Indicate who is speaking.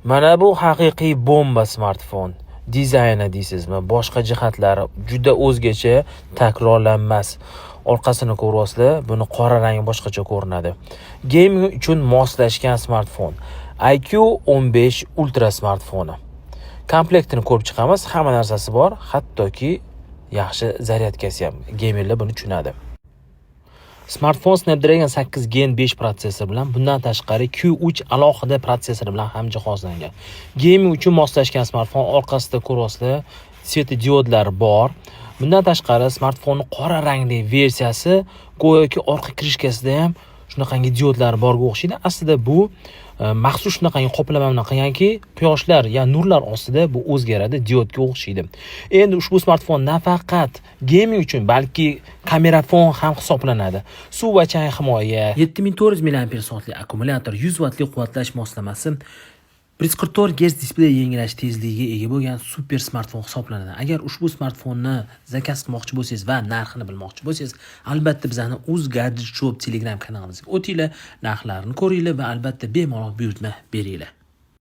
Speaker 1: Mana bu haqiqiy bomba smartfon. Dizayni deysizmi, boshqa jihatlari juda o'zgacha, takrorlanmas. Orqasini ko'rasizlar, buni qora rangi boshqacha ko'rinadi. Gaming uchun moslashgan smartfon. IQ 15 Ultra smartfoni. Komplektini ko'rib chiqamiz, hamma narsasi bor, hattoki yaxshi zaryadkasi ham. Gamerlar buni tushunadi. Smartfon Snapdragon 8 Gen 5 protsessor bilan, bundan tashqari Q3 alohida protsessor bilan ham jihozlangan. Gaming uchun moslashgan smartfon, orqasida ko'rasizlar, svetodiodlar bor. Bundan tashqari smartfonning qora rangli versiyasi go'yoki orqa krishkasida ham shunaqangi diodlar borga o'xshaydi. Aslida bu maxsus shunaqangi qoplama bilan qilganki, quyoshlar, ya'ni nurlar ostida bu o'zgaradi, diodga o'xshaydi. Endi ushbu smartfon nafaqat gaming uchun, balki kamerafon ham hisoblanadi. Suv va chang himoya, 7400 mAh akkumulyator, 100 wattli quvvatlash moslamasi, 144 Hz displey yangilash tezligiga ega bo'lgan super smartfon hisoblanadi. Agar ushbu smartfonni zakaz qilmoqchi bo'lsangiz va narxini bilmoqchi bo'lsangiz, albatta bizani UzGadget Shop Telegram kanalimizga o'tinglar, narxlarini ko'ringlar va albatta bemalol buyurtma beringlar.